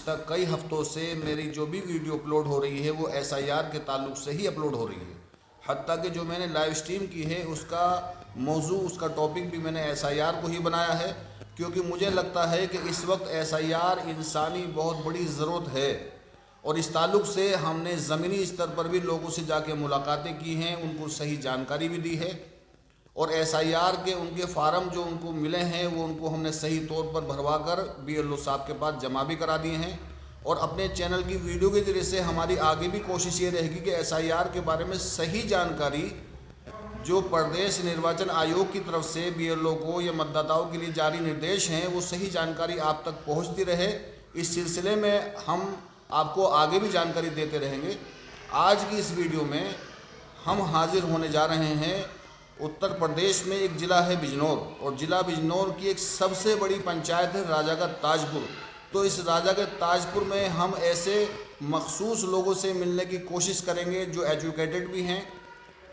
गुज़िश्ता कई हफ़्तों से मेरी जो भी वीडियो अपलोड हो रही है वो एसआईआर के ताल्लुक से ही अपलोड हो रही है। हत्ता कि जो मैंने लाइव स्ट्रीम की है उसका मौजू, उसका टॉपिक भी मैंने एसआईआर को ही बनाया है, क्योंकि मुझे लगता है कि इस वक्त एसआईआर इंसानी बहुत बड़ी ज़रूरत है। और इस ताल्लुक से हमने ज़मीनी स्तर पर भी लोगों से जाके मुलाकातें की हैं, उनको सही जानकारी भी दी है और एसआईआर के उनके फार्म जो उनको मिले हैं वो उनको हमने सही तौर पर भरवा कर बीएलओ साहब के पास जमा भी करा दिए हैं। और अपने चैनल की वीडियो के ज़रिए से हमारी आगे भी कोशिश ये रहेगी कि एसआईआर के बारे में सही जानकारी जो प्रदेश निर्वाचन आयोग की तरफ से बीएलओ को या मतदाताओं के लिए जारी निर्देश हैं वो सही जानकारी आप तक पहुंचती रहे। इस सिलसिले में हम आपको आगे भी जानकारी देते रहेंगे। आज की इस वीडियो में हम हाजिर होने जा रहे हैं उत्तर प्रदेश में एक ज़िला है बिजनौर, और ज़िला बिजनौर की एक सबसे बड़ी पंचायत है राजा का ताजपुर। तो इस राजा के ताजपुर में हम ऐसे मखसूस लोगों से मिलने की कोशिश करेंगे जो एजुकेटेड भी हैं,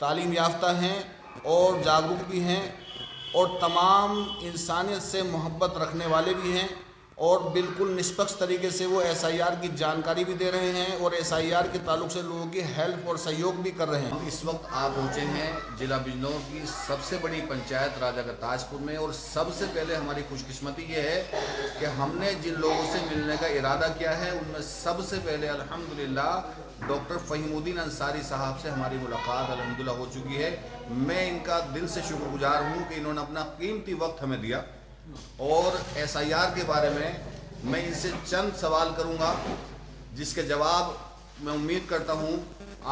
तालीम याफ्ता हैं और जागरूक भी हैं और तमाम इंसानियत से मोहब्बत रखने वाले भी हैं और बिल्कुल निष्पक्ष तरीके से वो एसआईआर की जानकारी भी दे रहे हैं और एसआईआर के ताल्लुक से लोगों की हेल्प और सहयोग भी कर रहे हैं। इस वक्त आप पहुंचे हैं जिला बिजनौर की सबसे बड़ी पंचायत राजा का ताजपुर में, और सबसे पहले हमारी खुशकिस्मती ये है कि हमने जिन लोगों से मिलने का इरादा किया है उनमें सबसे पहले अल्हम्दुलिल्लाह डॉक्टर फ़हीमुद्दीन अंसारी साहब से हमारी मुलाकात अल्हम्दुलिल्लाह हो चुकी है। मैं इनका दिल से शुक्रगुजार हूँ कि इन्होंने अपना कीमती वक्त हमें दिया और एसआईआर के बारे में मैं इनसे चंद सवाल करूंगा जिसके जवाब मैं उम्मीद करता हूं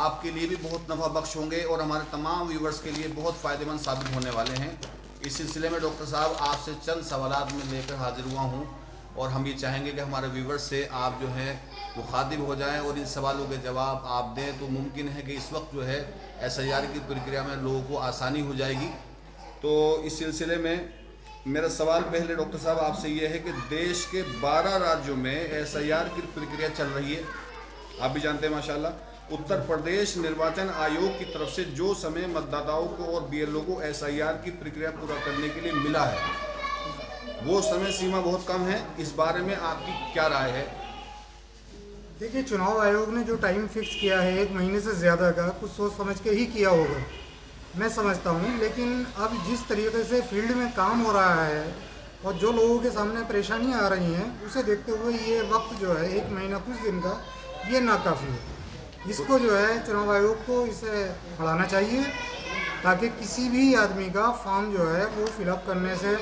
आपके लिए भी बहुत नफ़ा बख्श होंगे और हमारे तमाम व्यूवर्स के लिए बहुत फ़ायदेमंद साबित होने वाले हैं। इस सिलसिले में डॉक्टर साहब आपसे चंद सवालात में लेकर हाजिर हुआ हूं और हम ये चाहेंगे कि हमारे व्यूवर्स से आप जो है मुखातिब हो जाएं और इन सवालों के जवाब आप दें, तो मुमकिन है कि इस वक्त जो है एसआईआर की प्रक्रिया में लोगों को आसानी हो जाएगी। तो इस सिलसिले में मेरा सवाल पहले डॉक्टर साहब आपसे ये है कि देश के 12 राज्यों में एसआईआर की प्रक्रिया चल रही है, आप भी जानते हैं माशाल्लाह। उत्तर प्रदेश निर्वाचन आयोग की तरफ से जो समय मतदाताओं को और बीएलओ को एसआईआर की प्रक्रिया पूरा करने के लिए मिला है वो समय सीमा बहुत कम है, इस बारे में आपकी क्या राय है? देखिए, चुनाव आयोग ने जो टाइम फिक्स किया है 1 महीने से ज़्यादा का, कुछ सोच समझ के ही किया होगा, मैं समझता हूँ। लेकिन अब जिस तरीके से फील्ड में काम हो रहा है और जो लोगों के सामने परेशानियाँ आ रही हैं उसे देखते हुए ये वक्त जो है 1 महीना कुछ दिन का, ये नाकाफ़ी है। इसको जो है चुनाव आयोग को इसे बढ़ाना चाहिए ताकि किसी भी आदमी का फॉर्म जो है वो फिलअप करने से,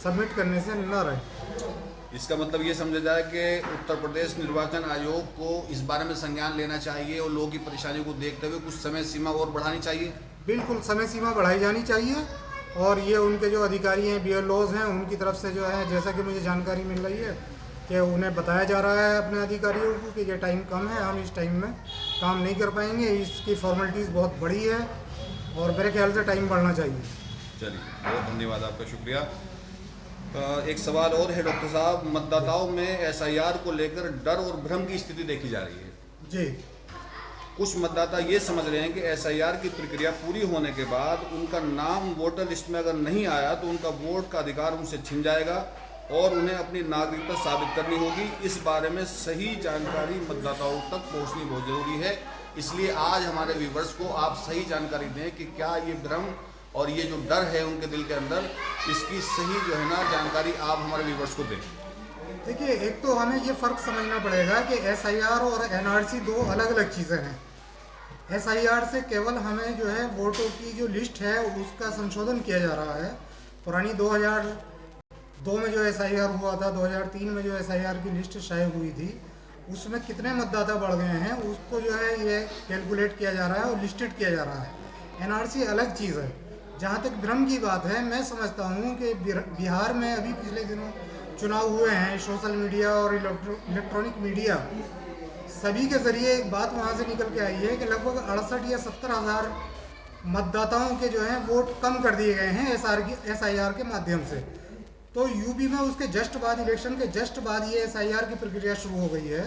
सबमिट करने से न रहे। इसका मतलब ये समझा जाए कि उत्तर प्रदेश निर्वाचन आयोग को इस बारे में संज्ञान लेना चाहिए और लोगों की परेशानियों को देखते हुए कुछ समय सीमा और बढ़ानी चाहिए। बिल्कुल, समय सीमा बढ़ाई जानी चाहिए और ये उनके जो अधिकारी हैं, बीएलओज़ हैं, उनकी तरफ से जो है, जैसा कि मुझे जानकारी मिल रही है कि उन्हें बताया जा रहा है अपने अधिकारियों को कि ये टाइम कम है, हम इस टाइम में काम नहीं कर पाएंगे, इसकी फॉर्मेलिटीज़ बहुत बड़ी है और मेरे ख्याल से टाइम बढ़ना चाहिए। चलिए, बहुत धन्यवाद, आपका शुक्रिया। एक सवाल और है डॉक्टर साहब, मतदाताओं में एसआईआर को लेकर डर और भ्रम की स्थिति देखी जा रही है जी। कुछ मतदाता ये समझ रहे हैं कि एसआईआर की प्रक्रिया पूरी होने के बाद उनका नाम वोटर लिस्ट में अगर नहीं आया तो उनका वोट का अधिकार उनसे छिन जाएगा और उन्हें अपनी नागरिकता साबित करनी होगी। इस बारे में सही जानकारी मतदाताओं तक पहुंचनी बहुत ज़रूरी है, इसलिए आज हमारे व्यूवर्स को आप सही जानकारी दें कि क्या ये भ्रम और ये जो डर है उनके दिल के अंदर, इसकी सही जो है ना जानकारी आप हमारे व्यूवर्स को दें। देखिए, एक तो हमें ये फ़र्क समझना पड़ेगा कि एसआईआर और एनआरसी 2 अलग अलग चीज़ें हैं। एसआईआर से केवल हमें जो है वोटों की जो लिस्ट है उसका संशोधन किया जा रहा है। पुरानी 2002 में जो एसआईआर हुआ था, 2003 में जो एसआईआर की लिस्ट शाये हुई थी, उसमें कितने मतदाता बढ़ गए हैं उसको जो है ये कैलकुलेट किया जा रहा है और लिस्टेड किया जा रहा है। एनआरसी अलग चीज़ है। जहाँ तक भ्रम की बात है, मैं समझता हूँ कि बिहार में अभी पिछले दिनों चुनाव हुए हैं, सोशल मीडिया और इलेक्ट्रॉनिक मीडिया सभी के ज़रिए एक बात वहाँ से निकल के आई है कि लगभग 68 या 70 हज़ार मतदाताओं के जो हैं वोट कम कर दिए गए हैं एसआईआर के माध्यम से। तो यूपी में उसके जस्ट बाद, इलेक्शन के जस्ट बाद ये एसआईआर की प्रक्रिया शुरू हो गई है।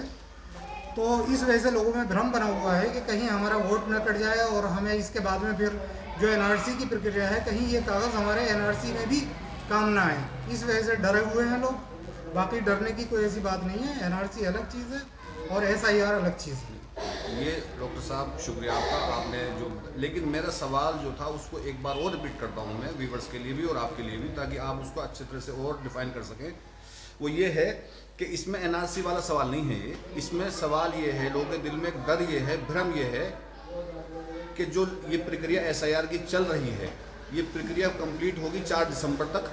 तो इस वजह से लोगों में भ्रम बना हुआ है कि कहीं हमारा वोट न कट जाए और हमें इसके बाद में फिर जो एनआरसी की प्रक्रिया है, कहीं ये कागज़ हमारे एनआरसी में भी काम ना आए। इस वजह से डरे हुए हैं लोग बाकी डरने की कोई ऐसी बात नहीं है। एनआरसी अलग चीज़ है और एसआईआर अलग चीज़ है। ये डॉक्टर साहब शुक्रिया आपका, आपने जो, लेकिन मेरा सवाल जो था उसको एक बार और रिपीट करता हूँ मैं, व्यूवर्स के लिए भी और आपके लिए भी, ताकि आप उसको अच्छी तरह से और डिफाइन कर सकें। वो ये है कि इसमें एनआरसी वाला सवाल नहीं है ये, इसमें सवाल ये है, लोगों के दिल में एक डर ये है, भ्रम ये है कि जो ये प्रक्रिया एसआईआर की चल रही है, ये प्रक्रिया कंप्लीट होगी 4 दिसंबर तक।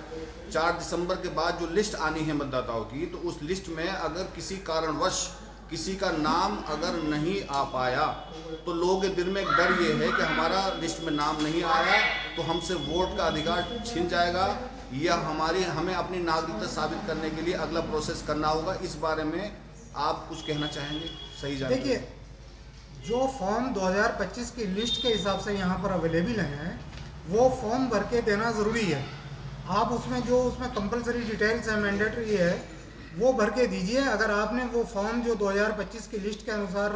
4 दिसंबर के बाद जो लिस्ट आनी है मतदाताओं की, तो उस लिस्ट में अगर किसी कारणवश किसी का नाम अगर नहीं आ पाया, तो लोगों के दिल में एक डर ये है कि हमारा लिस्ट में नाम नहीं आया तो हमसे वोट का अधिकार छिन जाएगा, या हमें अपनी नागरिकता साबित करने के लिए अगला प्रोसेस करना होगा। इस बारे में आप कुछ कहना चाहेंगे? सही जानकारी। देखिए, जो फॉर्म 2025 की लिस्ट के हिसाब से यहाँ पर अवेलेबल हैं, वो फॉर्म भर के देना ज़रूरी है। आप उसमें कंपलसरी डिटेल्स है, मैंडेटरी है, वो भर के दीजिए। अगर आपने वो फॉर्म जो 2025 की लिस्ट के अनुसार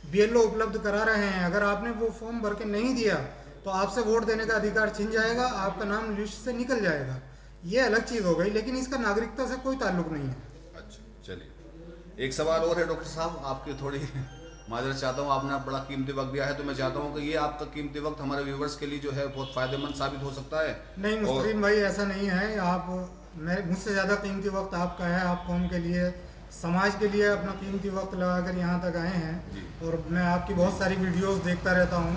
बीएलओ उपलब्ध करा रहे हैं, अगर आपने वो फॉर्म भर के नहीं दिया तो आपसे वोट देने का अधिकार छिन जाएगा, आपका नाम लिस्ट से निकल जाएगा। ये अलग चीज़ हो गई, लेकिन इसका नागरिकता से कोई ताल्लुक नहीं है। अच्छा, चलिए एक सवाल और है डॉक्टर साहब, आपकी थोड़ी माजरत चाहता हूँ, आपने बड़ा कीमती वक्त दिया है, तो मैं चाहता हूँ कि ये आपका कीमती वक्त हमारे व्यूवर्स के लिए जो है बहुत फ़ायदेमंद साबित हो सकता है। नहीं मुस्तकीम भाई, ऐसा नहीं है। मुझसे ज़्यादा कीमती वक्त आपका है। आप कौम के लिए, समाज के लिए अपना कीमती वक्त लगा कर यहाँ तक आए हैं, और मैं आपकी बहुत सारी वीडियोस देखता रहता हूँ।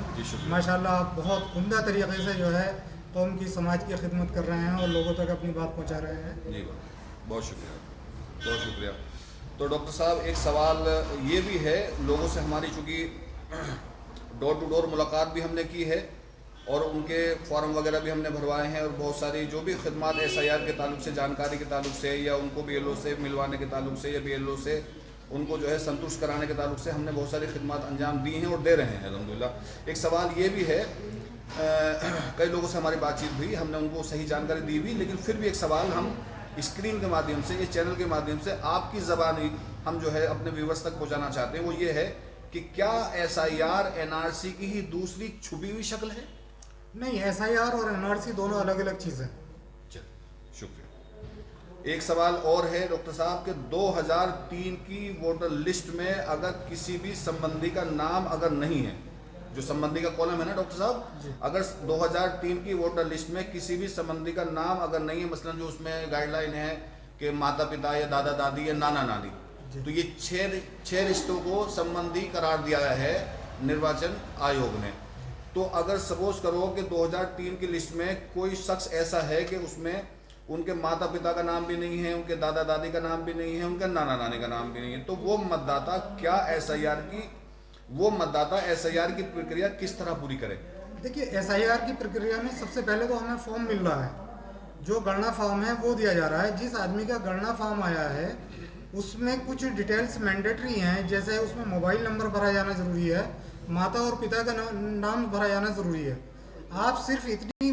माशाल्लाह आप बहुत उम्दा तरीके से जो है कौम की, समाज की खिदमत कर रहे हैं और लोगों तक अपनी बात पहुँचा रहे हैं। जी बहुत शुक्रिया, बहुत शुक्रिया। तो डॉक्टर साहब एक सवाल ये भी है, लोगों से हमारी चूँकि डोर टू डोर मुलाकात भी हमने की है और उनके फॉर्म वगैरह भी हमने भरवाए हैं, और बहुत सारी जो भी खिदमत एसआईआर के ताल्लुक से, जानकारी के ताल्लुक से, या उनको बीएलओ से मिलवाने के ताल्लुक से, या बीएलओ से उनको जो है संतुष्ट कराने के ताल्लुक से हमने बहुत सारी खिदमत अंजाम दी हैं और दे रहे हैं अल्हम्दुलिल्लाह। एक सवाल ये भी है, कई लोगों से हमारी बातचीत हुई, हमने उनको सही जानकारी दी भी, लेकिन फिर भी एक सवाल हम स्क्रीन के माध्यम से, इस चैनल के माध्यम से आपकी ज़बानी हम जो है अपने व्यूवर्स तक पहुँचाना चाहते हैं। वो ये है कि क्या एसआईआर एनआरसी की ही दूसरी छुपी हुई शक्ल है? नहीं, एसआईआर और एनआरसी दोनों अलग अलग चीज़ें। चलिए शुक्रिया। एक सवाल और है डॉक्टर साहब के 2003 की वोटर लिस्ट में अगर किसी भी संबंधी का नाम अगर नहीं है, जो संबंधी का कॉलम है ना डॉक्टर साहब, अगर 2003 की वोटर लिस्ट में किसी भी संबंधी का नाम अगर नहीं है, मसलन जो उसमें गाइडलाइन है कि माता पिता या दादा दादी या नाना नानी, तो ये 6 रिश्तों को संबंधी करार दिया है निर्वाचन आयोग ने। तो अगर सपोज करो कि 2003 की लिस्ट में कोई शख्स ऐसा है कि उसमें उनके माता पिता का नाम भी नहीं है, उनके दादा दादी का नाम भी नहीं है, उनके नाना नानी का नाम भी नहीं है, तो वो मतदाता एसआईआर की प्रक्रिया किस तरह पूरी करे? देखिए, एसआईआर की प्रक्रिया में सबसे पहले तो हमें फॉर्म मिल रहा है, जो गणना फॉर्म है वो दिया जा रहा है। जिस आदमी का गणना फॉर्म आया है उसमें कुछ डिटेल्स मैंडेटरी हैं, जैसे उसमें मोबाइल नंबर भरा जाना ज़रूरी है, माता और पिता का नाम भरा जाना ज़रूरी है। आप सिर्फ इतनी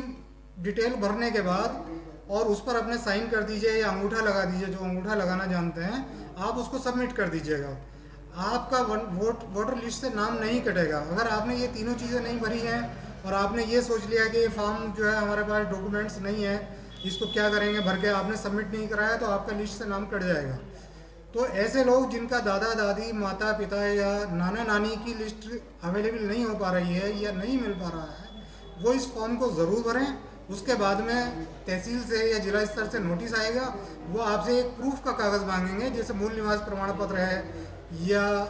डिटेल भरने के बाद और उस पर अपने साइन कर दीजिए या अंगूठा लगा दीजिए, जो अंगूठा लगाना जानते हैं, आप उसको सबमिट कर दीजिएगा। आपका वोटर लिस्ट से नाम नहीं कटेगा। अगर आपने ये तीनों चीज़ें नहीं भरी हैं और आपने ये सोच लिया कि ये फॉर्म जो है हमारे पास डॉक्यूमेंट्स नहीं है, इसको क्या करेंगे भर के, आपने सबमिट नहीं कराया, तो आपका लिस्ट से नाम कट जाएगा। तो ऐसे लोग जिनका दादा दादी, माता पिता या नाना नानी की लिस्ट अवेलेबल नहीं हो पा रही है या नहीं मिल पा रहा है, वो इस फॉर्म को ज़रूर भरें। उसके बाद में तहसील से या जिला स्तर से नोटिस आएगा, वो आपसे एक प्रूफ का कागज़ मांगेंगे, जैसे मूल निवास प्रमाण पत्र है या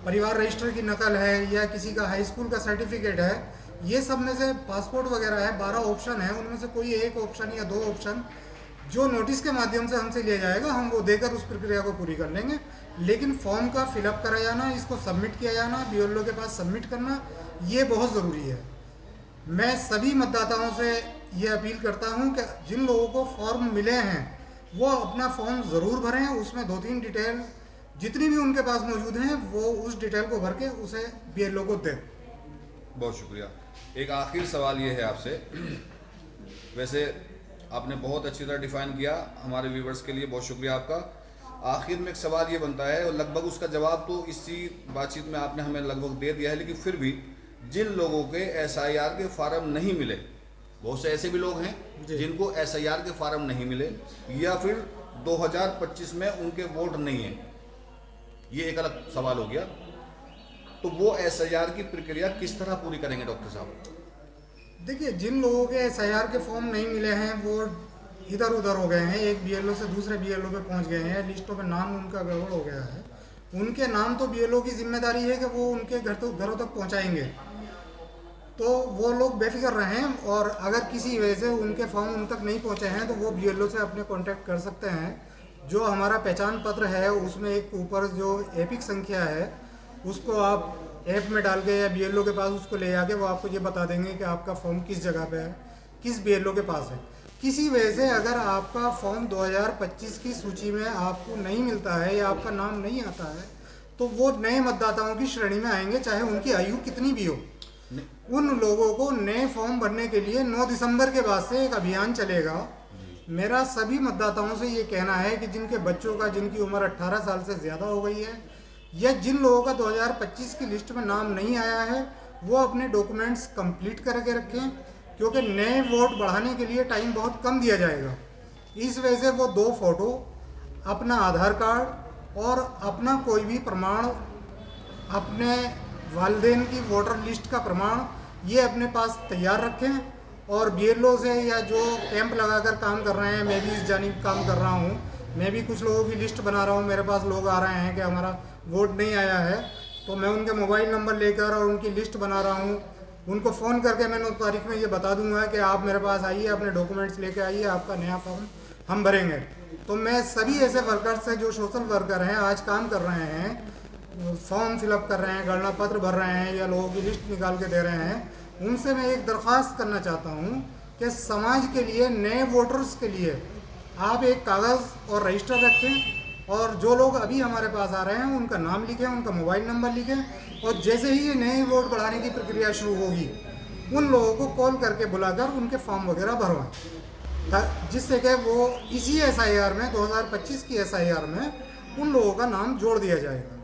परिवार रजिस्टर की नकल है या किसी का हाई स्कूल का सर्टिफिकेट है। ये सब में से पासपोर्ट वगैरह है, 12 ऑप्शन है, उनमें से कोई एक ऑप्शन या 2 ऑप्शन जो नोटिस के माध्यम से हमसे लिया जाएगा, हम वो देकर उस प्रक्रिया को पूरी कर लेंगे। लेकिन फॉर्म का फिलअप करा जाना, इसको सबमिट किया जाना, बीएलओ के पास सबमिट करना, ये बहुत ज़रूरी है। मैं सभी मतदाताओं से ये अपील करता हूं कि जिन लोगों को फॉर्म मिले हैं वो अपना फॉर्म ज़रूर भरें। उसमें 2-3 डिटेल जितनी भी उनके पास मौजूद हैं वो उस डिटेल को भर के उसे बीएलओ को दें। बहुत शुक्रिया। एक आखिरी सवाल ये है आपसे, वैसे आपने बहुत अच्छी तरह डिफाइन किया हमारे व्यूवर्स के लिए, बहुत शुक्रिया आपका। आखिर में एक सवाल ये बनता है, और लगभग उसका जवाब तो इसी बातचीत में आपने हमें लगभग दे दिया है, लेकिन फिर भी जिन लोगों के एसआईआर के फार्म नहीं मिले, बहुत से ऐसे भी लोग हैं जिनको एसआईआर के फार्म नहीं मिले, या फिर 2025 में उनके वोट नहीं है, ये एक अलग सवाल हो गया। तो वो SIR की प्रक्रिया किस तरह पूरी करेंगे डॉक्टर साहब? देखिए, जिन लोगों के SIR के फॉर्म नहीं मिले हैं वो इधर उधर हो गए हैं, एक BLO से दूसरे BLO पे पहुंच गए हैं, लिस्टों पे नाम उनका गड़बड़ हो गया है, उनके नाम तो BLO की जिम्मेदारी है कि वो उनके घरों तक पहुंचाएंगे। तो वो लोग बेफिक्र रहें, और अगर किसी वजह से उनके फॉर्म उन तक नहीं पहुंचे हैं तो वो BLO से अपने कांटेक्ट कर सकते हैं। जो हमारा पहचान पत्र है उसमें एक ऊपर जो एपिक संख्या है उसको आप ऐप में डाल के या BLO के पास उसको ले जाके वो आपको ये बता देंगे कि आपका फॉर्म किस जगह पे है, किस BLO के पास है। किसी वजह से अगर आपका फॉर्म 2025 की सूची में आपको नहीं मिलता है या आपका नाम नहीं आता है तो वो नए मतदाताओं की श्रेणी में आएंगे, चाहे उनकी आयु कितनी भी हो। उन लोगों को नए फॉर्म भरने के लिए 9 दिसंबर के बाद से एक अभियान चलेगा। मेरा सभी मतदाताओं से ये कहना है कि जिनके बच्चों का जिनकी उम्र 18 साल से ज़्यादा हो गई है या जिन लोगों का 2025 की लिस्ट में नाम नहीं आया है वो अपने डॉक्यूमेंट्स कंप्लीट करके रखें, क्योंकि नए वोट बढ़ाने के लिए टाइम बहुत कम दिया जाएगा। इस वजह से वो 2 फोटो, अपना आधार कार्ड और अपना कोई भी प्रमाण, अपने वालिदैन की वोटर लिस्ट का प्रमाण, ये अपने पास तैयार रखें। और BLO से या जो कैंप लगाकर काम कर रहे हैं, मैं भी इस जानिब काम कर रहा हूँ, मैं भी कुछ लोगों की लिस्ट बना रहा हूँ। मेरे पास लोग आ रहे हैं कि हमारा वोट नहीं आया है, तो मैं उनके मोबाइल नंबर लेकर और उनकी लिस्ट बना रहा हूँ। उनको फ़ोन करके मैं 9 तारीख में ये बता दूंगा कि आप मेरे पास आइए, अपने डॉक्यूमेंट्स लेके आइए, आपका नया फॉर्म हम भरेंगे। तो मैं सभी ऐसे वर्कर्स से जो सोशल वर्कर हैं, आज काम कर रहे हैं, फॉर्म फिलअप कर रहे हैं, गणना पत्र भर रहे हैं या लोगों की लिस्ट निकाल के दे रहे हैं, उनसे मैं एक दरख्वास्त करना चाहता हूँ कि समाज के लिए, नए वोटर्स के लिए आप एक कागज़ और रजिस्टर रखें, और जो लोग अभी हमारे पास आ रहे हैं उनका नाम लिखें, उनका मोबाइल नंबर लिखें, और जैसे ही ये नए वोट बढ़ाने की प्रक्रिया शुरू होगी उन लोगों को कॉल करके बुलाकर उनके फॉर्म वगैरह भरवाएं, जिससे कि वो इसी SIR में 2025 की SIR में उन लोगों का नाम जोड़ दिया जाएगा।